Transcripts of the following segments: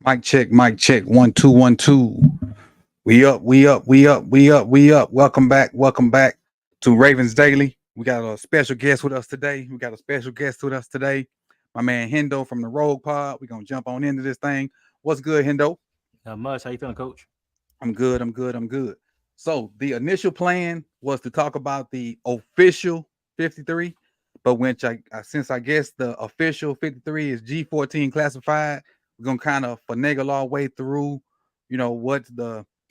Mic check, mic check. 1 2 1 2. We up, we up, we up, we up, we up. Welcome back to Ravens Daily. We got a special guest with us today. My man Hendo from the Rogue Pod. We're gonna jump on into this thing. What's good, Hendo? Not much. How you feeling, Coach? I'm good. So the initial plan was to talk about the official 53, but since I guess the official 53 is G14 classified, we're gonna kind of finagle our way through,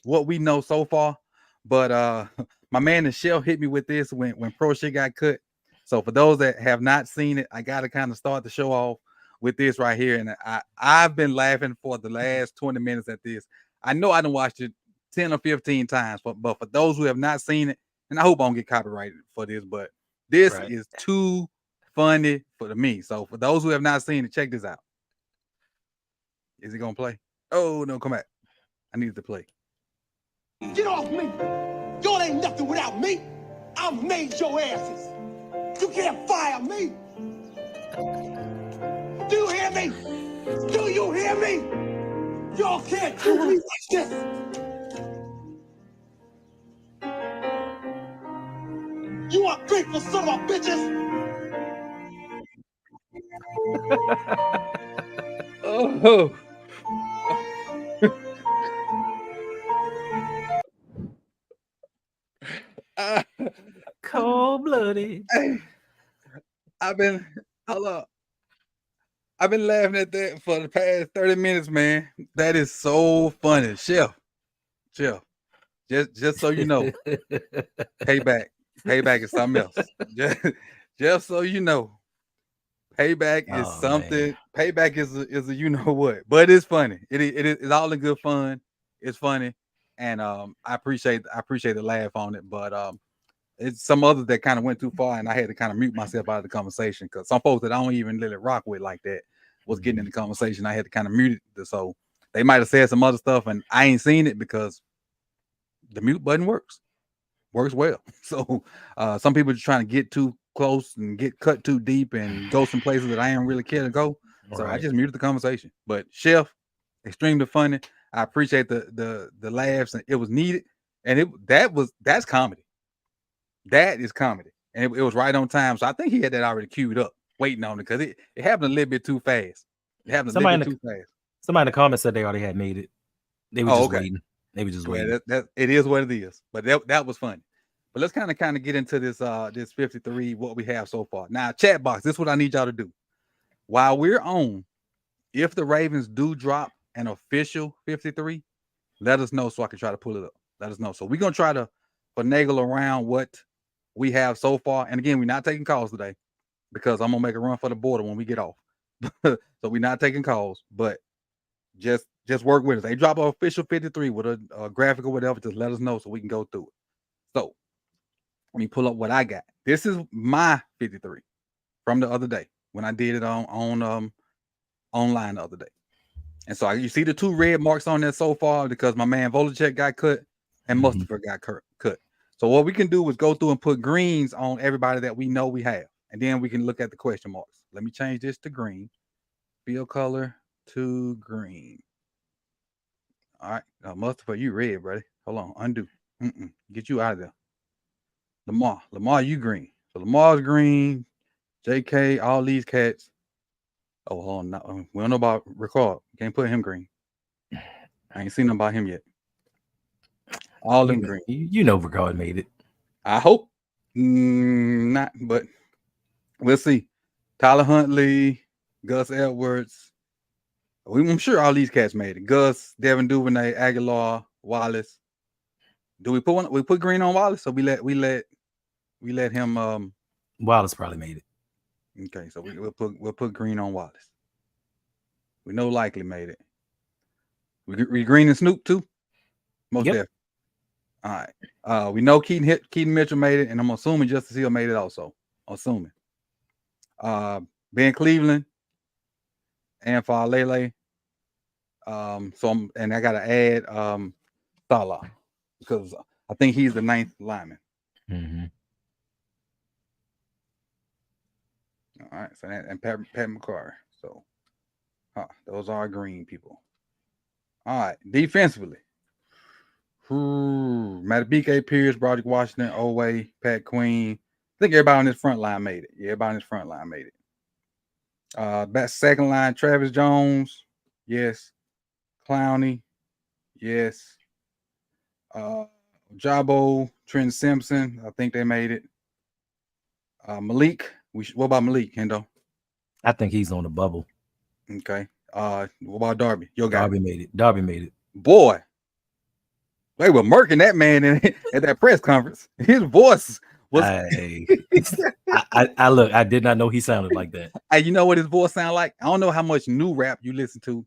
what we know so far. But my man the Shell hit me with this when Pro Shit got cut. So for those that have not seen it, I gotta kind of start the show off with this right here. And I've been laughing for the last 20 minutes at this. I know I done watched it 10 or 15 times, but for those who have not seen it, and I hope I don't get copyrighted for this, but this Right. is too funny for me. So for those who have not seen it, check this out. Is it gonna play? Oh no, come back. I need it to play. Get off me! Y'all ain't nothing without me. I've made your asses. You can't fire me. Do you hear me? Do you hear me? Y'all can't do me like this. You ungrateful son of a bitches. Oh, uh, Cold blooded. hey, I've been hold up. I've been laughing at that for the past 30 minutes, man. That is so funny. Chef, just so you know, payback. Payback is something else. Just so you know. Payback is Oh man. something. Payback is a you know what, but it's funny. It's all in good fun. It's funny, and I appreciate the laugh on it. But it's some others that kind of went too far, and I had to kind of mute myself out of the conversation because some folks that I don't even really rock with like that was getting in the conversation. I had to kind of mute it, so they might have said some other stuff, and I ain't seen it because the mute button works well. So some people just trying to get too close and get cut too deep and go some places that I ain't really care to go. So I Right. just muted the conversation. But Chef, extremely funny. I appreciate the laughs and it was needed. And that's comedy. That is comedy. And it was right on time. So I think he had that already queued up, waiting on it because it happened a little bit too fast. It happened a little Somebody in bit the too fast. somebody in the comments said they already had made it. They were Oh, just okay. waiting. They were just Well, waiting. that it is what it is. But that was funny. But let's kind of get into this 53, what we have so far. Now, chat box, this is what I need y'all to do. While we're on, if the Ravens do drop an official 53, let us know so I can try to pull it up. Let us know. So we're gonna try to finagle around what we have so far. And again, we're not taking calls today because I'm gonna make a run for the border when we get off. So we're not taking calls, but just work with us. They drop an official 53 with a graphic or whatever, just let us know so we can go through it. So let me pull up what I got. This is my 53 from the other day when I did it on online the other day. And so you see the two red marks on there so far because my man Volacek got cut and Mhm. Mustafa got cut. So what we can do is go through and put greens on everybody that we know we have, and then we can look at the question marks. Let me change this to green. Field color to green. All right, Mustafa, you red, buddy. Hold on, undo. Get you out of there. Lamar, you green. So Lamar's green. JK, all these cats. Oh, hold on. We don't know about Record. Can't put him green. I ain't seen nothing about him yet. All You them know, green. you know Regard made it. I hope not, but we'll see. Tyler Huntley, Gus Edwards. I'm sure all these cats made it. Gus, Devin Duvernay, Aguilar, Wallace. Do we put one? We put green on Wallace, so we let him. Wallace probably made it. Okay, so we'll put green on Wallace. We know likely made it. We green and Snoop too. Most Yep. definitely. All right. We know Keaton Mitchell made it, and I'm assuming Justice Hill made it also. Assuming. Ben Cleveland and Falele. And I gotta add Salah because I think he's the ninth lineman. Mm-hmm. All right. So and Pat McCarr. So those are green people. All right, defensively. Matabike, Pierce, Broderick Washington, Oway, Pat Queen. I think everybody on this front line made it. Yeah, everybody on this front line made it. Back second line, Travis Jones. Yes. Clowney. Yes. Jabo, Trent Simpson. I think they made it. Malik. What about Malik, Hendo? I think he's on the bubble. Okay. What about Darby? Yo, guy. Darby made it. Darby made it. Boy, they were murking that man at that press conference. His voice was. I look. I did not know he sounded like that. Hey, you know what his voice sound like? I don't know how much new rap you listen to,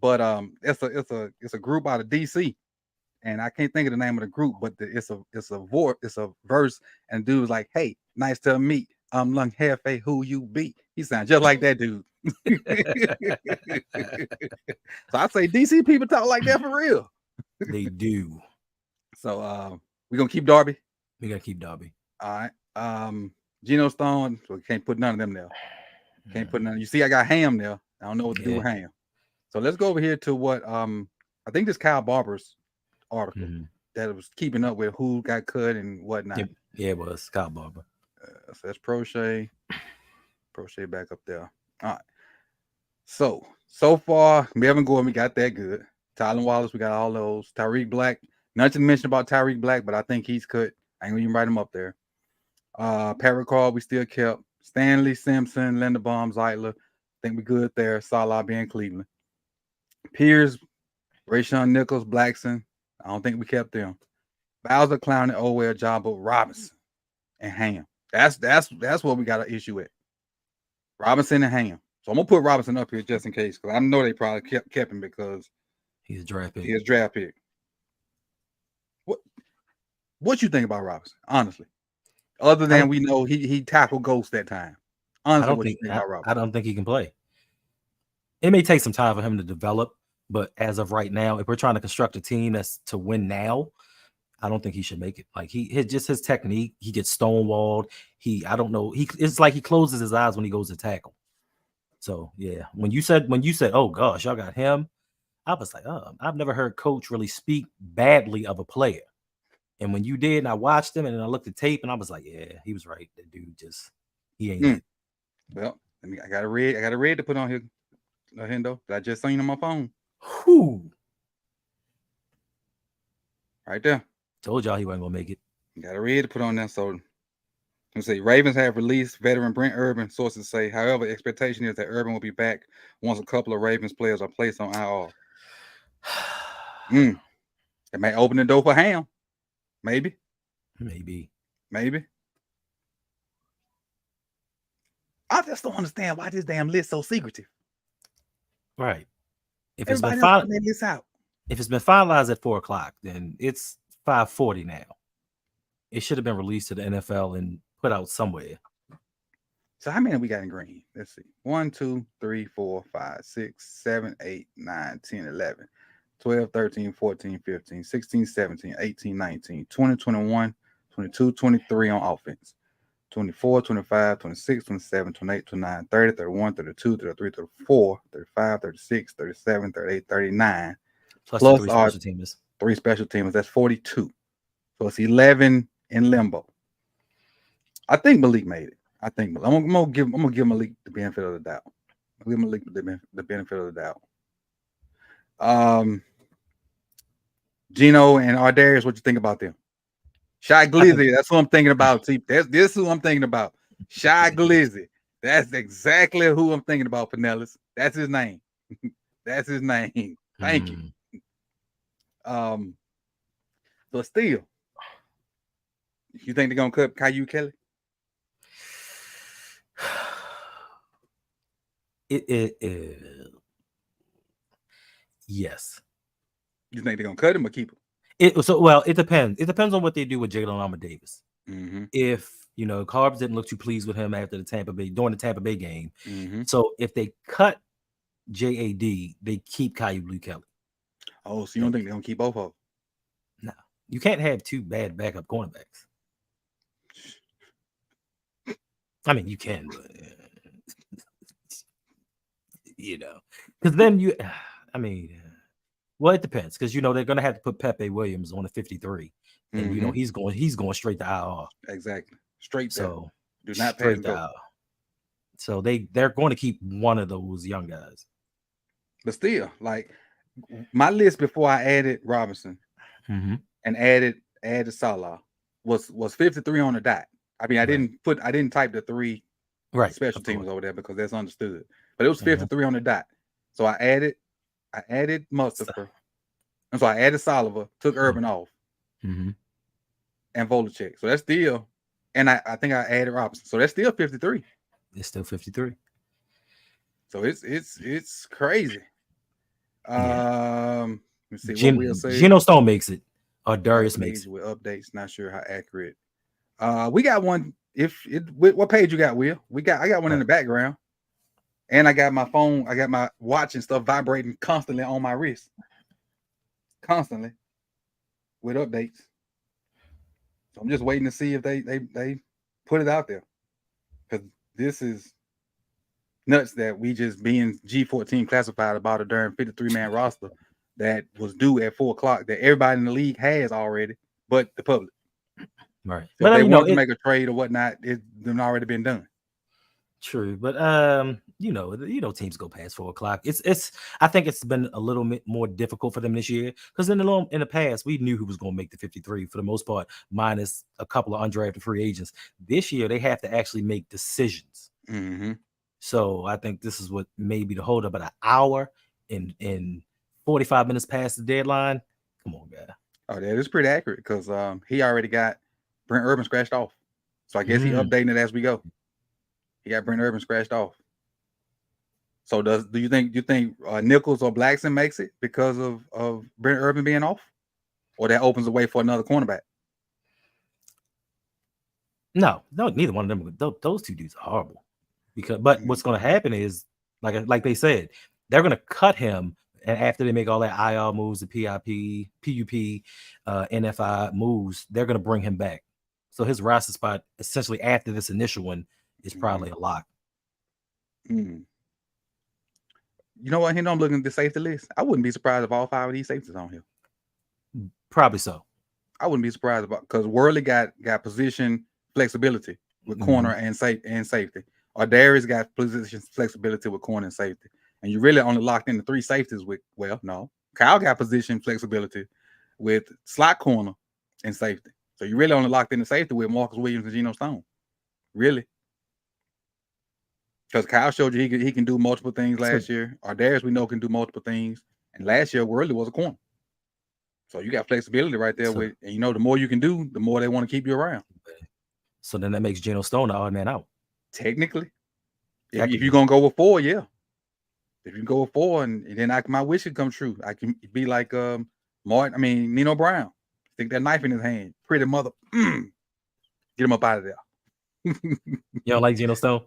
but it's a group out of DC, and I can't think of the name of the group, but it's a verse, and dude was like, "Hey, nice to meet. Lung Hefe, who you be?" He sounds just like that dude. So I say DC people talk like that for real. They do. So we're gonna keep Darby. We gotta keep Darby. All right. Geno Stone, so we can't put none of them there. Can't put none. You see, I got Ham there. I don't know what to do with Ham. So let's go over here to what I think this Kyle Barber's article that was keeping up with who got cut and whatnot. Yeah, it was Kyle Barber. So that's Prochet back up there. All right. So far, Melvin Gordon, we got that good. Tylen Wallace, we got all those. Tyreek Black, nothing to mention about Tyreek Black, but I think he's cut. I ain't gonna even write him up there. Pat Ricard, we still kept. Stanley, Simpson, Linderbaum, Zeitler. I think we good there. Salah being Cleveland. Pierce, Rayshon Nichols, Blackson. I don't think we kept them. Bowser, Clowney, Owell, Jabo, Robinson, and Ham. That's what we got an issue with. Robinson and Ham. So I'm gonna put Robinson up here just in case, because I know they probably kept him because he's a draft pick. He's a draft pick. What you think about Robinson, honestly? Other than we know he tackled Ghost that time. Honestly, I don't think he can play. It may take some time for him to develop, but as of right now, if we're trying to construct a team that's to win now, I don't think he should make it. Like his technique, he gets stonewalled. I don't know. It's like he closes his eyes when he goes to tackle. So yeah, when you said, oh gosh, y'all got him, I was like, oh, I've never heard coach really speak badly of a player. And when you did, and I watched him, and then I looked at tape, and I was like, yeah, he was right. That dude he ain't it. Well, I got a red to put on here, Hendo, that I just seen on my phone. Whew. Right there. Told y'all he wasn't gonna make it. Got a red to put on there. So let's see. Ravens have released veteran Brent Urban. Sources say, however, expectation is that Urban will be back once a couple of Ravens players are placed on IR. It may open the door for Ham. Maybe. I just don't understand why this damn list so secretive. Right. If Everybody it's been finalized at 4:00, then it's 5:40 now. It should have been released to the NFL and put out somewhere. So how many we got in green? Let's see. 1, 2, 3, 4, 5, 6, 7, 8, 9, 10, 11, 12, 13, 14, 15, 16, 17, 18, 19, 20, 21, 22, 23 on offense. 24, 25, 26, 27, 28, 29, 30, 31, 32, 33, 34, 35, 36, 37, 38, 39. Plus the 3 special teamers. 3 special teamers. That's 42. So it's 11 in limbo. I think Malik made it. I'm gonna give Malik the benefit of the doubt. I'll give Malik the benefit of the doubt. Geno and Ardarius, what you think about them? Shy Glizzy, that's who I'm thinking about. See, this is who I'm thinking about. Shy Glizzy. That's exactly who I'm thinking about, Pinellas. That's his name. That's his name. Thank you. So still, you think they're gonna cut Caillou Kelly? Yes. You think they're gonna cut him or keep him? It depends. It depends on what they do with Jalen Armour Davis. If Carbs didn't look too pleased with him after during the Tampa Bay game. So if they cut JAD, they keep Caillou Kelly. Oh, so you don't think they're gonna keep both of them? No, you can't have 2 bad backup cornerbacks. I mean, you can, but because then Well, it depends because they're gonna have to put Pepe Williams on the 53, and Mm-hmm. he's going straight to IR. Exactly. Straight there. So Do not pay straight and to go. IR. So they're going to keep one of those young guys. But still, like my list before I added Robinson Mm-hmm. and added Salah was 53 on the dot. I mean, I didn't type the 3 Right. special Of teams course. over there because that's understood. But it was Mhm. 53 on the dot. So I added Mustafa. And so I added Saliva, took Urban off, Mm-hmm. and Volacek. So that's still, and I think I added Robinson. So that's still 53. It's still 53. So it's crazy. Yeah. Let's see what we'll say. Geno Stone makes it, or Darius makes Page it. with updates. Not sure how accurate. We got one. What page you got, Will? I got one in the background, and I got my phone. I got my watch and stuff vibrating constantly on my wrist, constantly with updates. So I'm just waiting to see if they put it out there, because this is nuts that we just being G14 classified about a darn 53-man roster that was due at 4:00 that everybody in the league has already, but the public. Right. So if they But want to make a trade or whatnot, it's already been done. True, but teams go past 4:00. It's I think it's been a little bit more difficult for them this year because in the past we knew who was going to make the 53 for the most part, minus a couple of undrafted free agents. This year they have to actually make decisions. Mm-hmm. So I think this is what may be the holdup. But an hour in 45 minutes past the deadline, come on, guy. Oh, that is pretty accurate because he already got Brent Urban scratched off. So I guess he updating it as we go. He got Brent Urban scratched off. So do you think Nichols or Blackson makes it because of Brent Urban being off, or that opens the way for another cornerback? No, neither one of them. Those two dudes are horrible. But what's going to happen is, like they said, they're going to cut him, and after they make all that IR moves, the PIP, PUP, NFI moves, they're going to bring him back. So his roster spot, essentially after this initial one, is probably a lock. Mm. You know what? I'm looking at the safety list. I wouldn't be surprised if all 5 of these safeties on here. Probably so. I wouldn't be surprised about because Worley got position flexibility with corner and safety. Or Darius got position flexibility with corner and safety. And you really only locked in the 3 safeties with, no. Kyle got position flexibility with slot corner and safety. So you really only locked in the safety with Marcus Williams and Geno Stone. Really. Because Kyle showed you he can do multiple things last year. Or Darius, we know, can do multiple things. And last year, Worley was a corner. So you got flexibility right there with, and the more you can do, the more they want to keep you around. So then that makes Geno Stone the odd man out. Technically. If you're going to go with 4, yeah. If you go with 4 and then my wish could come true. I can be like Nino Brown. Stick that knife in his hand. Pretty mother. Get him up out of there. You don't like Geno Stone?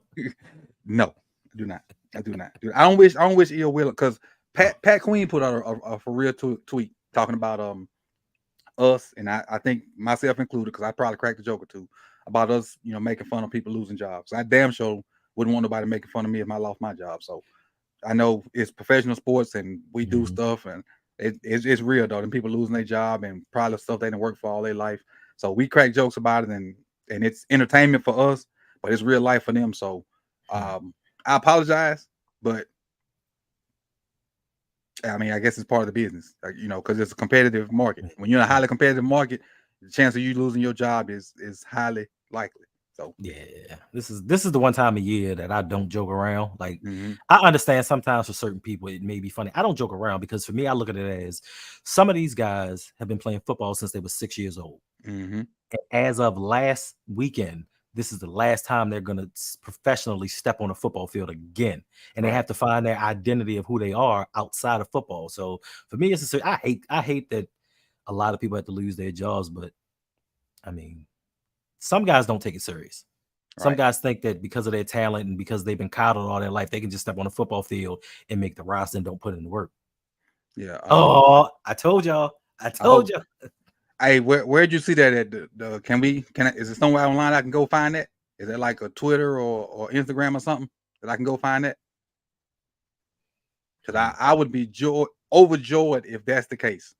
No, I do not. I don't wish ill will because Pat Queen put out a for real tweet talking about us, and I think myself included, because I probably cracked the joke or two about us, making fun of people losing jobs. I damn sure wouldn't want nobody making fun of me if I lost my job. So I know it's professional sports and we do stuff, and it's real though. And people losing their job and probably stuff they didn't work for all their life. So we crack jokes about it, and it's entertainment for us, but it's real life for them. So I apologize, but I mean, I guess it's part of the business, because it's a competitive market. When you're in a highly competitive market, the chance of you losing your job is highly likely. So yeah, this is the one time a year that I don't joke around. Like I understand sometimes for certain people it may be funny. I don't joke around because for me, I look at it as some of these guys have been playing football since they were 6 years old. And as of last weekend, this is the last time they're going to professionally step on a football field again. And they have to find their identity of who they are outside of football. So for me, I hate that a lot of people have to lose their jobs, but I mean, some guys don't take it serious. Some guys think that because of their talent and because they've been coddled all their life, they can just step on a football field and make the roster and don't put in the work. Yeah. I told y'all. Hey, where'd you see that at? Is it somewhere online I can go find that? Is it like a Twitter or Instagram or something that I can go find that? Because I would be overjoyed if that's the case.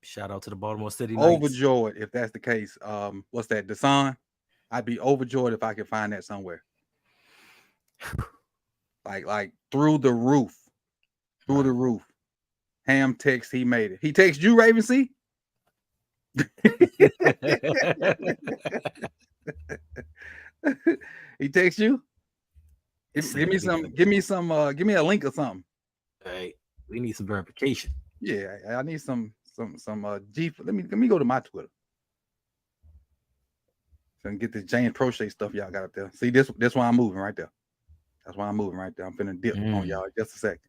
Shout out to the Baltimore City Knights. Overjoyed if that's the case. What's that? Deshaun? I'd be overjoyed if I could find that somewhere. Like through the roof. Through the roof. Ham text, he made it. He texted you, Raven C? He texts you? Give me a link or something. Hey, we need some verification. Yeah, I need some G. Let me go to my Twitter. So I can get this James Prochet stuff y'all got up there. See, this why I'm moving right there. That's why I'm moving right there. I'm finna dip on y'all just a second.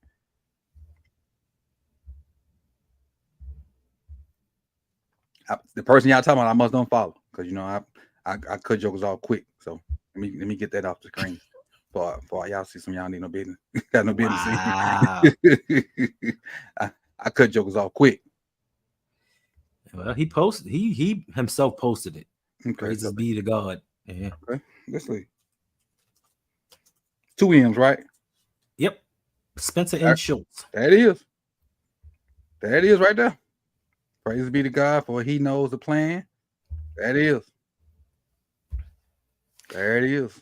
The person y'all talking about, I must don't follow because you know I cut jokers all quick. So let me get that off the screen for y'all see some y'all need no business. Got no business. Wow. I cut jokers all quick. Well, he posted. He himself posted it. Okay, Praises be to God. Yeah. Okay, let's see. 2 M's, right? Yep. Spencer and Schultz. That is. That is right there. Praise be to God for he knows the plan. That is. There it is.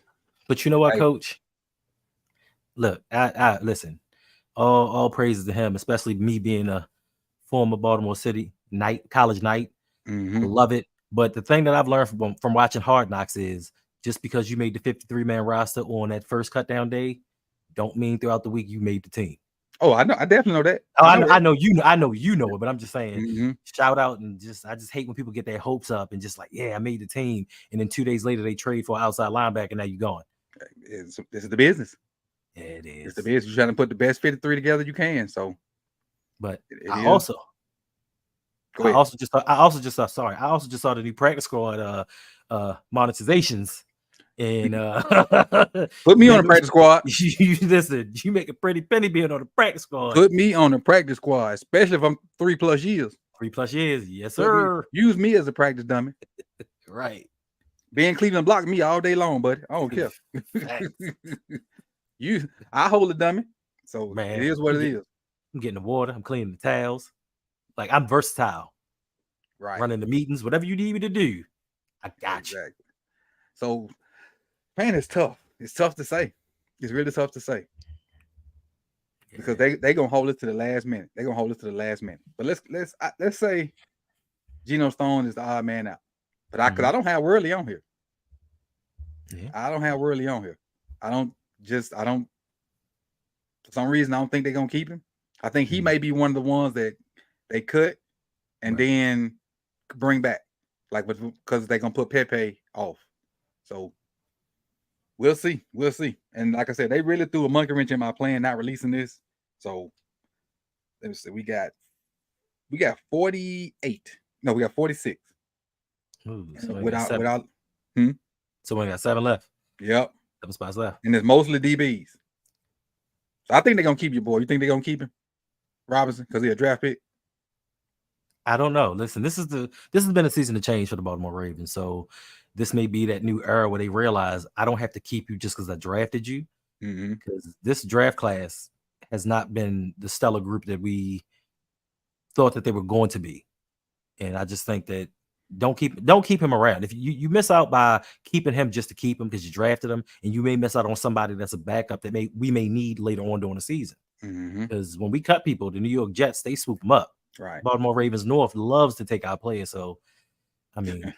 But you know what, Coach? Look, I listen. All praises to him, especially me being a former Baltimore City college Knight. Mm-hmm. I love it. But the thing that I've learned from watching Hard Knocks is just because you made the 53-man roster on that first cut down day, don't mean throughout the week you made the team. Oh, I know. I definitely know that. I know you know it, but I'm just saying, mm-hmm. Shout out and I just hate when people get their hopes up and just like, yeah, I made the team, and then 2 days later they trade for an outside linebacker, and now you're gone. This is the business. Yeah, it is. It's the business. You're trying to put the best 53 together you can. So, but I also just saw the new practice squad monetizations. And put me on the practice squad. You make a pretty penny being on the practice squad. Put me on the practice squad, especially if I'm 3+ years. 3+ years, yes, sir. Use me as a practice dummy. Right. Ben Cleveland blocked me all day long, buddy. I don't care. I hold the dummy. So man, it is what it is. I'm getting the water. I'm cleaning the towels. Like, I'm versatile. Right. Running the meetings, whatever you need me to do, I got you. So, man, it's tough. It's tough to say. It's really tough to say. Yeah. Because they gonna hold it to the last minute. They're gonna hold it to the last minute. But let's say Geno Stone is the odd man out. But because I don't have Worley on here. Yeah. I don't have Worley on here. I don't. For some reason, I don't think they're gonna keep him. I think he may be one of the ones that they cut and then bring back, like because they're gonna put Pepe off. So we'll see. And like I said, they really threw a monkey wrench in my plan, not releasing this. So let me see. We got 48. No, we got 46. Ooh, so we got 7 left. Yep. 7 spots left. And it's mostly DBs. So I think they're gonna keep your boy. You think they're gonna keep him, Robinson, because he's a draft pick? I don't know. Listen, this has been a season of change for the Baltimore Ravens. So this may be that new era where they realize I don't have to keep you just because I drafted you. Because this draft class has not been the stellar group that we thought that they were going to be. And I just think that don't keep him around. If you miss out by keeping him just to keep him because you drafted him, and you may miss out on somebody that's a backup that we may need later on during the season. Because when we cut people, the New York Jets, they swoop them up. Right. Baltimore Ravens North loves to take our players. So, I mean,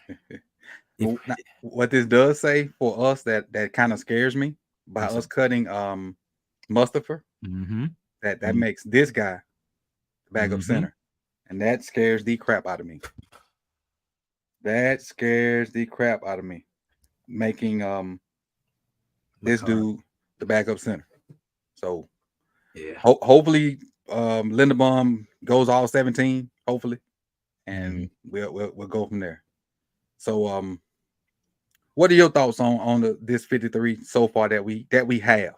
what this does say for us that kind of scares me by us cutting Mustafa. That makes this guy the backup center, and that scares the crap out of me. That scares the crap out of me, making this dude the backup center. So yeah, hopefully Linderbaum goes all 17, hopefully, and we'll go from there. So what are your thoughts on this 53 so far that we have,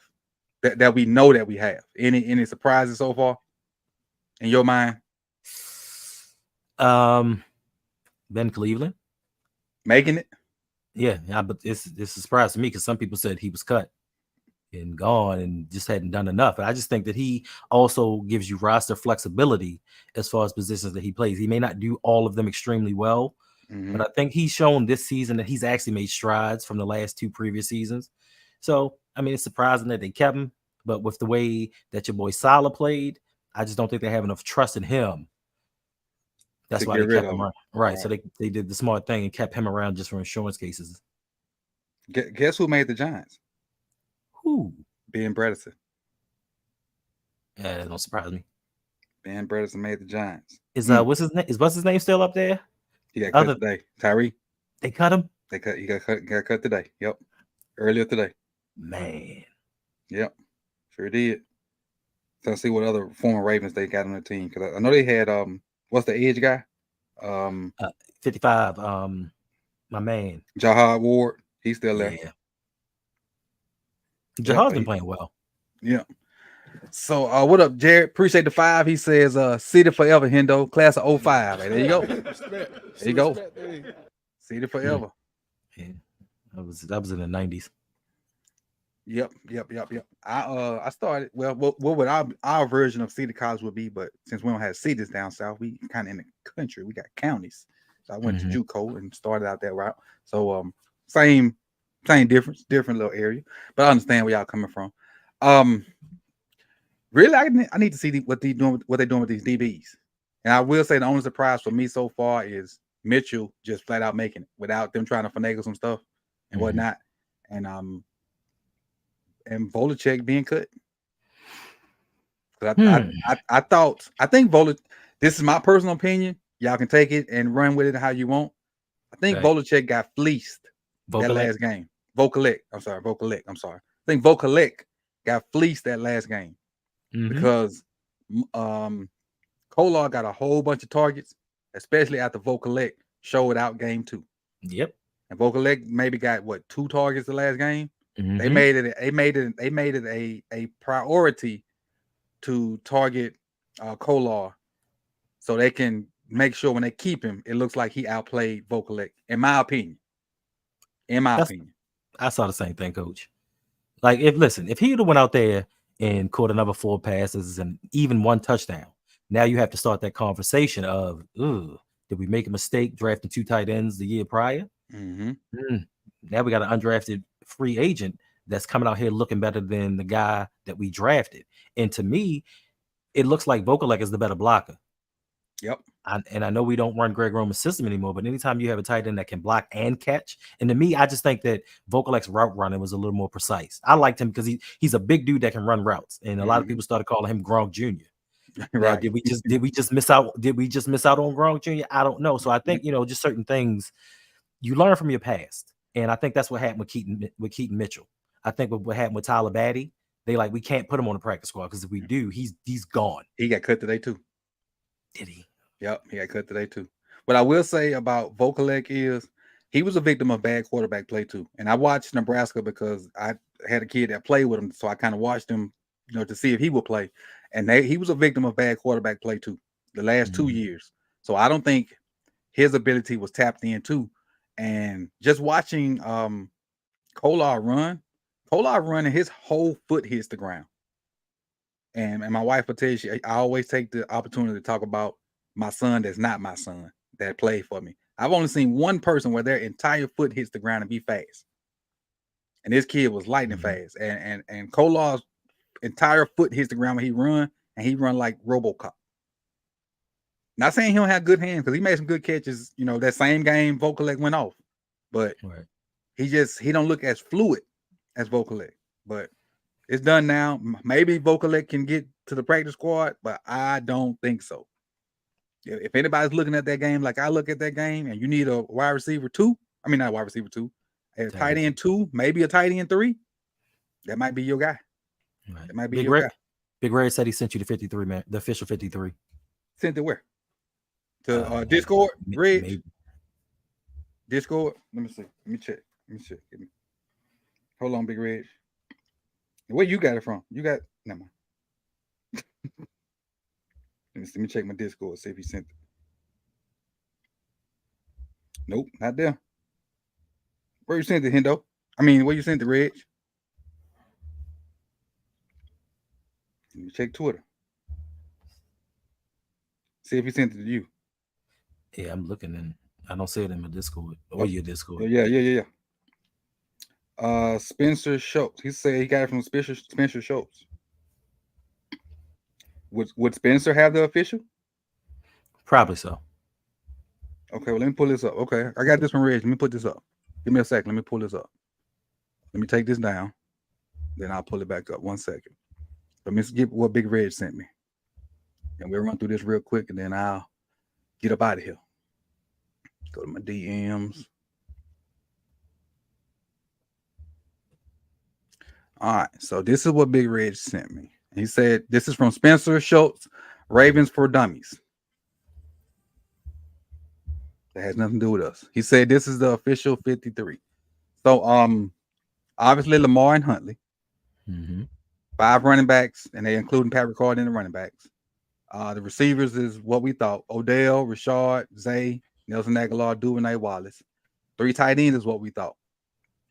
that we know that we have? Any surprises so far in your mind? Ben Cleveland making it. Yeah, but it's a surprise to me because some people said he was cut. and gone and just hadn't done enough. And I just think that he also gives you roster flexibility as far as positions that he plays. He may not do all of them extremely well, Mhm. but I think he's shown this season that he's actually made strides from the last 2 previous seasons. So, I mean, it's surprising that they kept him, but with the way that your boy Salah played, I just don't think they have enough trust in him. That's To why get they rid kept of him him. around. Right. Right. So they did the smart thing and kept him around just for insurance cases. Guess who made the Giants? Who? Ben Bredesen. Yeah, that don't surprise me. Ben Bredesen made the Giants. Is what's his name still up there? He got Other cut today. Tyree. they cut him? He got cut today. Yep. Earlier today. Man. Yep. Sure did. So let's see what other former Ravens they got on their team. Because I know they had what's the edge guy? 55. My man. Jahad Ward. He's still there. Yeah. Yep, Jahad's been playing well. Yeah. So what up, Jared? Appreciate the 5. He says City forever, Hendo. Class of 05. Hey, there you go. There you go. City forever. Yeah. That was in the 90s. Yep. I started what would our version of city college would be, but since we don't have cities down south, we kind of in the country. We got counties. So I went to JUCO and started out that route. So same difference, different little area, but I understand where y'all coming from. Really, I need to see what they're doing with these DBs. And I will say the only surprise for me so far is Mitchell just flat out making it without them trying to finagle some stuff and whatnot. And Volacek being cut. I think Volacek. This is my personal opinion. Y'all can take it and run with it how you want. I think Volacek got fleeced that last game. Vokalek. I'm sorry. I think Vokalek got fleeced that last game because Kolar got a whole bunch of targets, especially after Vokalek showed out game 2. Yep. And Vokalek maybe got 2 targets the last game. They made it a priority to target Kolar so they can make sure when they keep him, it looks like he outplayed Vokalek, in my opinion. I saw the same thing, Coach. Like, if he would have went out there and caught another 4 passes and even 1 touchdown, now you have to start that conversation of, did we make a mistake drafting 2 tight ends the year prior? Now we got an undrafted free agent that's coming out here looking better than the guy that we drafted. And to me, it looks like Vokalek is the better blocker. Yep. And I know we don't run Greg Roman's system anymore, but anytime you have a tight end that can block and catch, and to me, I just think that Vokalek's route running was a little more precise. I liked him because he's a big dude that can run routes, and a lot of people started calling him Gronk Jr. Right? Now, did we just miss out? Did we just miss out on Gronk Jr.? I don't know. So I think just certain things you learn from your past, and I think that's what happened with Keaton Mitchell. I think what happened with Tyler Batty, we can't put him on the practice squad because if we do, he's gone. He got cut today too. Did he? Yep, he got cut today too. What I will say about Vokalek is he was a victim of bad quarterback play too. And I watched Nebraska because I had a kid that played with him, so I kind of watched him, to see if he would play. And he was a victim of bad quarterback play too, the last 2 years. So I don't think his ability was tapped into. And just watching Kolar run, and his whole foot hits the ground. And my wife will tell you, I always take the opportunity to talk about my son that's not my son that played for me. I've only seen one person where their entire foot hits the ground and be fast. And this kid was lightning fast. And Kolar's entire foot hits the ground when he run, and he run like RoboCop. Not saying he don't have good hands, because he made some good catches, that same game Vokalek went off. But he don't look as fluid as Vokalek. But it's done now. Maybe Vokalek can get to the practice squad, but I don't think so. If anybody's looking at that game like I look at that game, and you need a wide receiver 2, not wide receiver 2, a tight end 2, maybe a tight end 3, that might be your guy. Right. That might be your guy. Big Red said he sent you the 53, man, the official 53. Sent it where? To Discord? Reg? Discord? Let me see. Let me check. Hold on, Big Reg. Where you got it from? You got... Never mind. Let me check my Discord, see if he sent it. Nope, not there. Where you sent it, Hendo? Where you sent the Reg? Let me check Twitter. See if he sent it to you. Yeah, I'm looking and I don't see it in my Discord or your Discord. Yeah. Spencer Schultz. He said he got it from Spencer Schultz. Would Spencer have the official? Probably so. Okay, well, let me pull this up. Okay, I got this from Reg. Let me put this up. Give me a second. Let me pull this up. Let me take this down. Then I'll pull it back up. 1 second. Let me get what Big Reg sent me. And we'll run through this real quick, and then I'll get up out of here. Go to my DMs. All right, so this is what Big Reg sent me. He said, this is from Spencer Schultz, Ravens for Dummies. That has nothing to do with us. He said this is the official 53. So obviously Lamar and Huntley. 5 running backs, and they including Pat Ricard in the running backs. The receivers is what we thought. Odell, Rashard, Zay, Nelson Aguilar, Duvernay, Wallace. 3 tight ends is what we thought.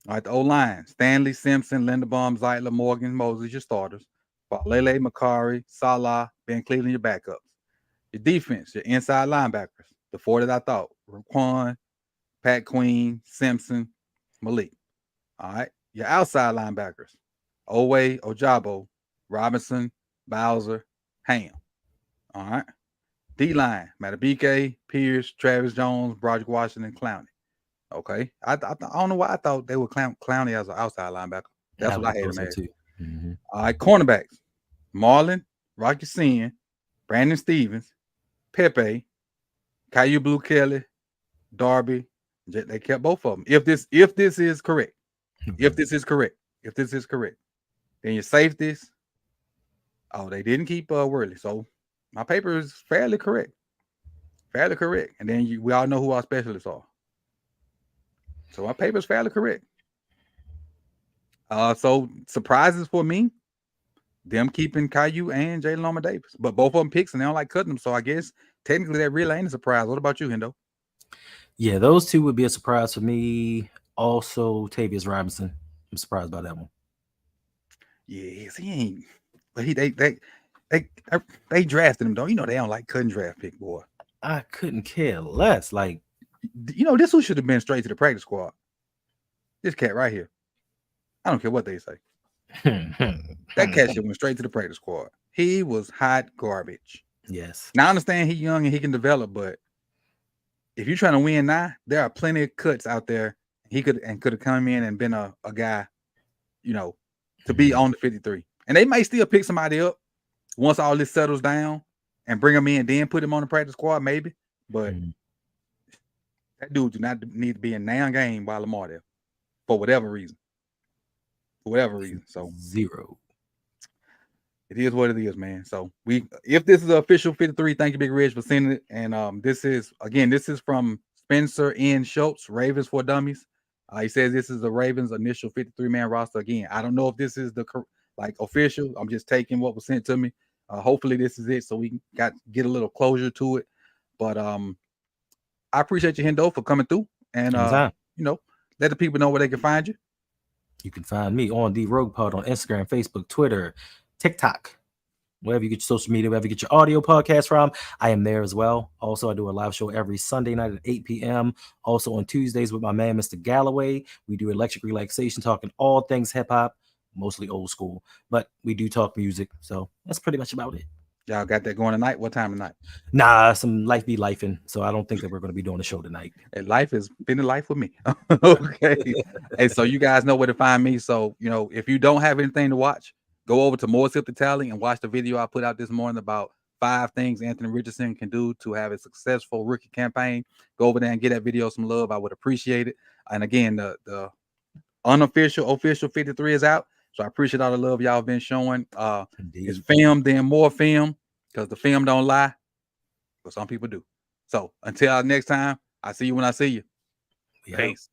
All right, the O-line, Stanley, Simpson, Linderbaum, Zeitler, Morgan, Moses, your starters. Lele, Makari, Salah, Ben Cleveland, your backups. Your defense, your inside linebackers. The 4 that I thought. Raquan, Pat Queen, Simpson, Malik. All right. Your outside linebackers. Owe, Ojabo, Robinson, Bowser, Ham. All right. D-line, Matabike, Pierce, Travis Jones, Broderick Washington, Clowney. Okay. I don't know why I thought they would Clowney as an outside linebacker. That's what I had him as. All right. Cornerbacks. Marlon, Rocky Sin, Brandon Stevens, Pepe, Caillou Blue Kelly, Darby. They kept both of them. If this is correct, if this is correct, then your safeties. Oh, they didn't keep Worley. So my paper is fairly correct. And then we all know who our specialists are. So my paper is fairly correct. So surprises for me, them keeping Caillou and Jalen Armour Davis, but both of them picks and they don't like cutting them. So I guess technically that really ain't a surprise. What about you, Hendo? Yeah, those 2 would be a surprise for me. Also, Tavius Robinson. I'm surprised by that one. Yes, he ain't. But they drafted him, though. You know they don't like cutting draft pick, boy. I couldn't care less. Like, you know, this one should have been straight to the practice squad. This cat right here. I don't care what they say. That cat should went straight to the practice squad. He was hot garbage. Yes. Now I understand he's young and he can develop, but if you're trying to win now, there are plenty of cuts out there. He could have come in and been a guy, you know, to be on the 53. And they may still pick somebody up once all this settles down and bring him in, then put him on the practice squad, maybe. But that dude do not need to be in now game while Lamar there for whatever reason. So 0. It is what it is, man. So if this is the official 53, thank you, Big Reg, for sending it. And this is from Spencer N. Schultz, Ravens for Dummies. He says this is the Ravens' initial 53-man roster. Again, I don't know if this is the official. I'm just taking what was sent to me. Hopefully this is it, so we can get a little closure to it. But I appreciate you, Hendo, for coming through and let the people know where they can find you. You can find me on the Rogue Pod on Instagram, Facebook, Twitter, TikTok, wherever you get your social media, wherever you get your audio podcast from. I am there as well. Also, I do a live show every Sunday night at 8 p.m. Also on Tuesdays with my man, Mr. Galloway. We do electric relaxation, talking all things hip hop, mostly old school, but we do talk music. So that's pretty much about it. Y'all got that going tonight? What time tonight? Nah, some life be lifing. So I don't think that we're going to be doing a show tonight. And life has been a life with me. Okay. Hey, so you guys know where to find me. So, if you don't have anything to watch, go over to More Sip the Tally and watch the video I put out this morning about 5 things Anthony Richardson can do to have a successful rookie campaign. Go over there and get that video some love. I would appreciate it. And again, the official 53 is out. So I appreciate all the love y'all been showing. It's film, then more film, because the film don't lie, but some people do. So until next time, I see you when I see you. Peace.